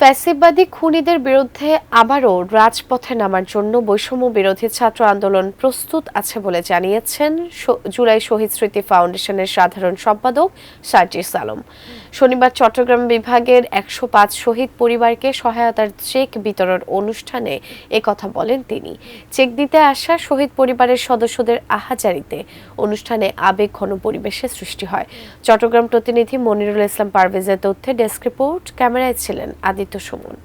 ফ্যাসিবাদী খুনিদের বিরুদ্ধে আবারও রাজপথে নামার জন্য বৈষম্য বিরোধী ছাত্র আন্দোলন প্রস্তুত আছে বলে জানিয়েছেন জুলাই শহীদ স্মৃতি ফাউন্ডেশনের সাধারণ সম্পাদক সার্জিস আলম। শনিবার চট্টগ্রাম বিভাগের ১০৫ শহীদ পরিবারকে সহায়তার চেক বিতরণ অনুষ্ঠানে একথা বলেন তিনি। চেক দিতে আসা শহীদ পরিবারের সদস্যদের আহাজারিতে অনুষ্ঠানে আবেগঘন পরিবেশের সৃষ্টি হয়। চট্টগ্রাম প্রতিনিধি মনিরুল ইসলাম পারভেজের তথ্যে ডেস্ক রিপোর্ট, ক্যামেরায় ছিলেন আদিত্য সুমন।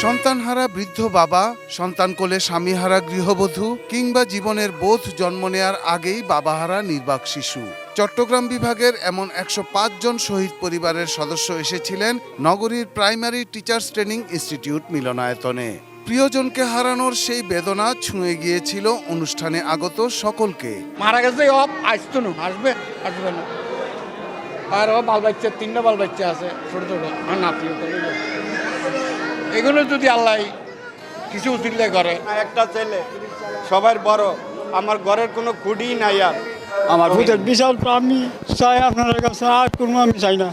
সন্তানহারা বৃদ্ধ বাবা, সন্তান কোলে স্বামীহারা গৃহবধূ কিংবা জীবনের বোধ জন্ম নেয়ার আগেই বাবাহারা নির্বাক শিশু। চট্টগ্রাম বিভাগের এমন ১০৫ জন শহীদ পরিবারের সদস্য এসেছিলেন নগরীর প্রাইমারি টিচার্স ট্রেনিং ইনস্টিটিউট মিলনায়তনে। প্রিয়জনকে হারানোর সেই বেদনা ছুঁয়ে গিয়েছিল অনুষ্ঠানে আগত সকলকে। মারা গেছে আসতো না, আসবে না। আর ও বাল বাচ্চা, 3টা বাল বাচ্চা আছে ছোট ছোট, আর নাতিও। এগুলো যদি আল্লাহ কিছু উচিলে করে, একটা ছেলে সবার বড়, আমার ঘরের কোনো খুঁটি নাই। আর আমার ভূতের বিশাল আমি চাই আপনার কাছে, আর কোনো আমি চাই না।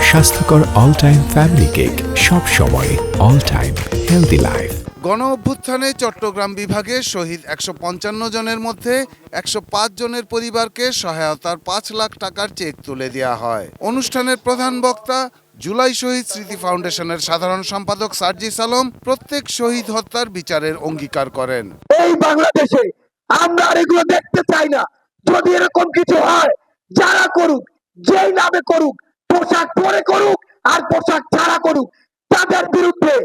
স্বাস্থ্যকর অল টাইম ফ্যামিলি কেক, সব সময় অল টাইম হেলদি লাইফ। গণ অভ্যুত্থানে চট্টগ্রাম বিভাগে শহীদ ১৫৫ জনের মধ্যে ১০৫ জনের পরিবারকে সহায়তার ৫ লাখ টাকার চেক তুলে দেওয়া হয়। অনুষ্ঠানের প্রধান বক্তা জুলাই শহীদ স্মৃতি ফাউন্ডেশনের সাধারণ সম্পাদক সার্জিস আলম প্রত্যেক শহীদ হত্যার বিচারের অঙ্গীকার করেন। এই বাংলাদেশে আমরা আর এগুলো দেখতে চাই না। যদি এরকম কিছু হয়, যারা করুক, যেই নামে করুক, পোশাক পরে করুক আর পোশাক ছাড়া করুক, তাদের বিরুদ্ধে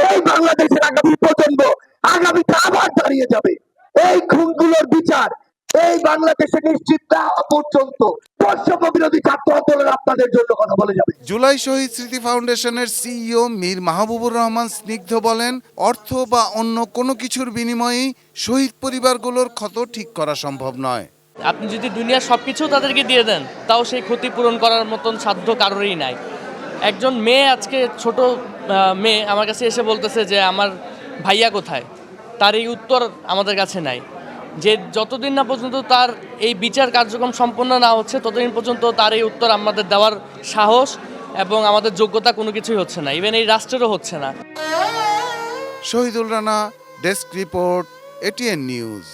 এই বাংলাদেশের আগামী প্রজন্ম আগামীতে আবার দাঁড়িয়ে যাবে। এই খুনগুলোর বিচার এই বাংলাদেশে নিশ্চিত না হওয়া পর্যন্ত বৈষম্য বিরোধী ছাত্র আন্দোলন আপনাদের জন্য কথা বলে যাবে। জুলাই শহীদ স্মৃতি ফাউন্ডেশনের সিইও মীর মাহবুবুর রহমান স্নিগ্ধ বলেন, অর্থ বা অন্য কোনো কিছুর বিনিময়েই শহীদ পরিবারগুলোর ক্ষত ঠিক করা সম্ভব নয়। আপনি যদি দুনিয়ার সবকিছু তাদেরকে দিয়ে দেন, তাও সেই ক্ষতি পূরণ করার মতন সাধ্য কারোরই নাই। একজন মেয়ে, আজকে ছোট মেয়ে আমার কাছে এসে বলতেছে যে আমার ভাইয়া কোথায়, তার এই উত্তর আমাদের কাছে নাই। যে যতদিন না পর্যন্ত তার এই বিচার কার্যক্রম সম্পন্ন না হচ্ছে, ততদিন পর্যন্ত তার এই উত্তর আমাদের দেওয়ার সাহস এবং আমাদের যোগ্যতা কোনো কিছুই হচ্ছে না, ইভেন এই রাষ্ট্রেরও হচ্ছে না। Shahidul Rana, desk report, ATN news.